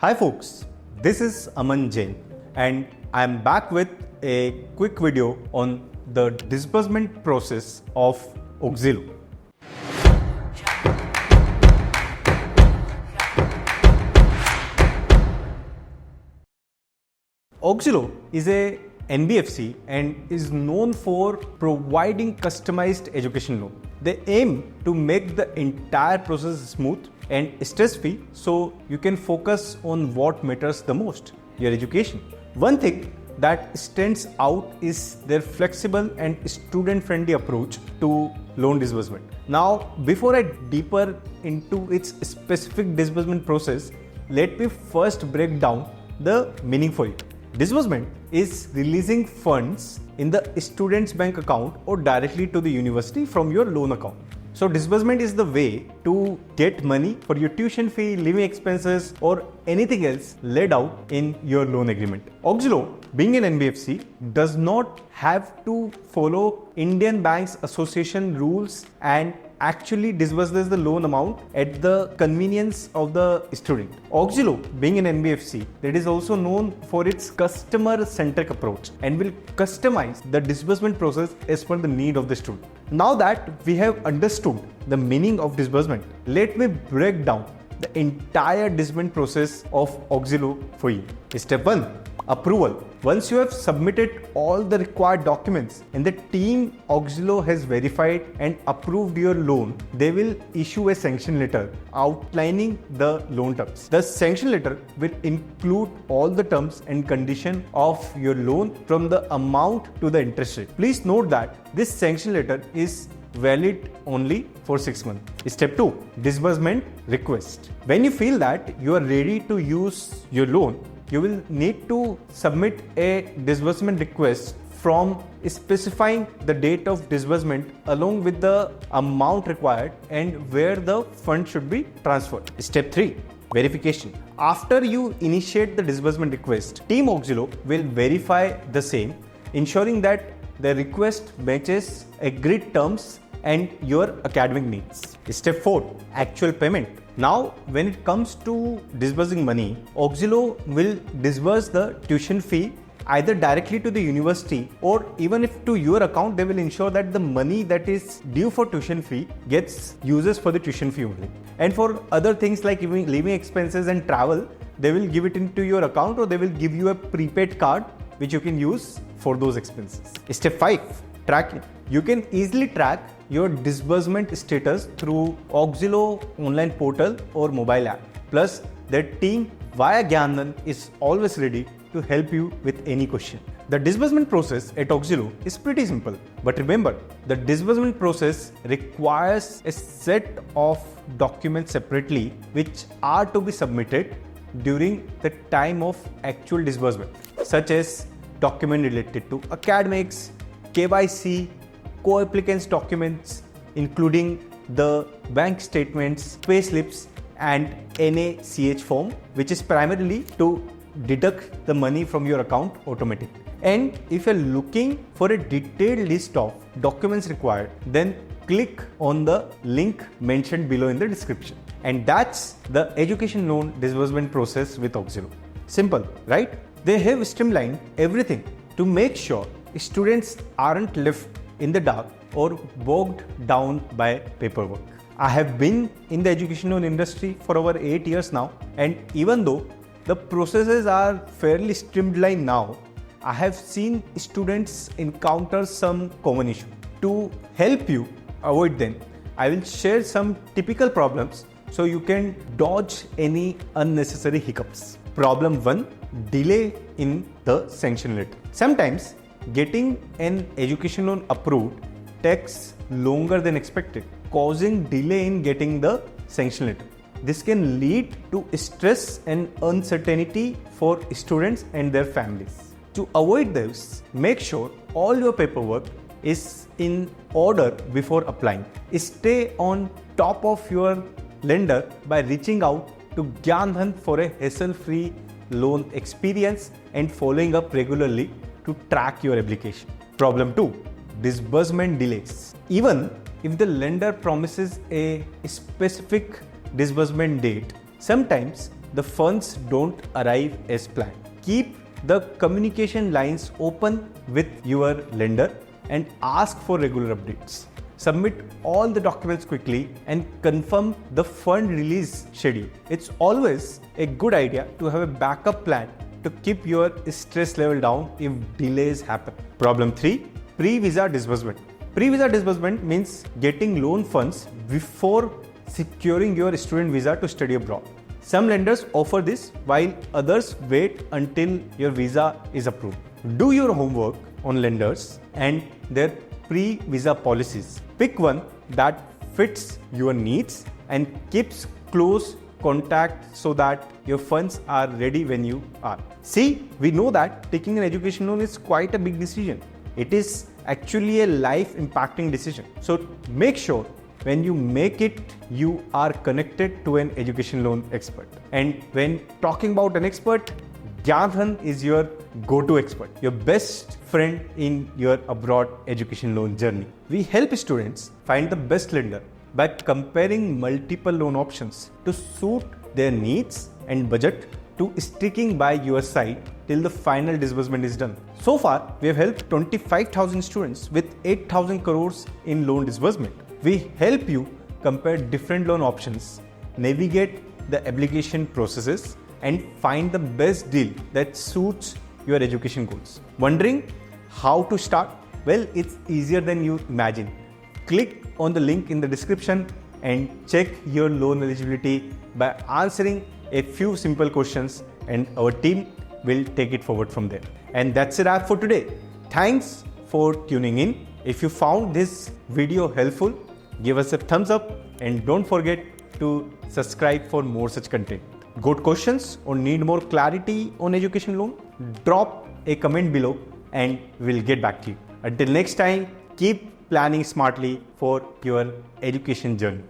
Hi folks, this is Aman Jain and I am back with a quick video on the disbursement process of Auxilo. Auxilo is a NBFC and is known for providing customized education loan. They aim to make the entire process smooth and stress-free so you can focus on what matters the most, your education. One thing that stands out is their flexible and student-friendly approach to loan disbursement. Now, before I deeper into its specific disbursement process, let me first break down the meaning for it. Disbursement is releasing funds in the student's bank account or directly to the university from your loan account. So disbursement is the way to get money for your tuition fee, living expenses or anything else laid out in your loan agreement. Auxilo, being an NBFC, does not have to follow Indian Banks Association rules and actually disburses the loan amount at the convenience of the student. Auxilo, being an NBFC, that is also known for its customer-centric approach and will customize the disbursement process as per the need of the student. Now that we have understood the meaning of disbursement, let me break down the entire disbursement process of Auxilo for you. Step 1. Approval. Once you have submitted all the required documents and the team Auxilo has verified and approved your loan, they will issue a sanction letter outlining the loan terms. The sanction letter will include all the terms and conditions of your loan from the amount to the interest rate. Please note that this sanction letter is valid only for 6 months. Step 2. Disbursement request. When you feel that you are ready to use your loan, you will need to submit a disbursement request from specifying the date of disbursement along with the amount required and where the fund should be transferred. Step 3. Verification. After you initiate the disbursement request, Team Auxilo will verify the same, ensuring that the request matches agreed terms and your academic needs. Step 4. Actual payment. Now, when it comes to disbursing money, Auxilo will disburse the tuition fee either directly to the university or even if to your account, they will ensure that the money that is due for tuition fee gets uses for the tuition fee only. And for other things like living expenses and travel, they will give it into your account or they will give you a prepaid card which you can use for those expenses. Step 5. Tracking. You can easily track your disbursement status through Auxilo online portal or mobile app. Plus, their team via GyanDhan is always ready to help you with any question. The disbursement process at Auxilo is pretty simple. But remember, the disbursement process requires a set of documents separately which are to be submitted during the time of actual disbursement, such as document related to academics, KYC, co-applicants documents including the bank statements, pay slips and NACH form, which is primarily to deduct the money from your account automatically. And if you're looking for a detailed list of documents required, then click on the link mentioned below in the description. And that's the education loan disbursement process with Auxilo. Simple, right? They have streamlined everything to make sure students aren't left in the dark or bogged down by paperwork. I have been in the education loan industry for over 8 years now, and even though the processes are fairly streamlined now, I have seen students encounter some common issues. To help you avoid them, I will share some typical problems so you can dodge any unnecessary hiccups. Problem 1. Delay in the sanction letter. Sometimes getting an education loan approved takes longer than expected, causing delay in getting the sanction letter. This can lead to stress and uncertainty for students and their families. To avoid this, make sure all your paperwork is in order before applying. Stay on top of your lender by reaching out to GyanDhan for a hassle-free loan experience and following up regularly to track your application. Problem 2. Disbursement delays. Even if the lender promises a specific disbursement date, sometimes the funds don't arrive as planned. Keep the communication lines open with your lender and ask for regular updates. Submit all the documents quickly and confirm the fund release schedule. It's always a good idea to have a backup plan to keep your stress level down if delays happen. Problem 3. Pre-visa disbursement. Pre-visa disbursement means getting loan funds before securing your student visa to study abroad. Some lenders offer this while others wait until your visa is approved. Do your homework on lenders and their pre-visa policies. Pick one that fits your needs and keeps close contact so that your funds are ready when you are. See, we know that taking an education loan is quite a big decision. It is actually a life impacting decision. So make sure when you make it, you are connected to an education loan expert. And when talking about an expert, GyanDhan is your go-to expert, your best friend in your abroad education loan journey. We help students find the best lender by comparing multiple loan options to suit their needs and budget to sticking by your side till the final disbursement is done. So far, we have helped 25,000 students with 8,000 crores in loan disbursement. We help you compare different loan options, navigate the application processes, and find the best deal that suits your education goals. Wondering how to start? Well, it's easier than you imagine. Click on the link in the description and check your loan eligibility by answering a few simple questions, and our team will take it forward from there. And that's a wrap for today. Thanks for tuning in. If you found this video helpful, give us a thumbs up and don't forget to subscribe for more such content. Got questions or need more clarity on education loan? Drop a comment below and we'll get back to you. Until next time, keep planning smartly for your education journey.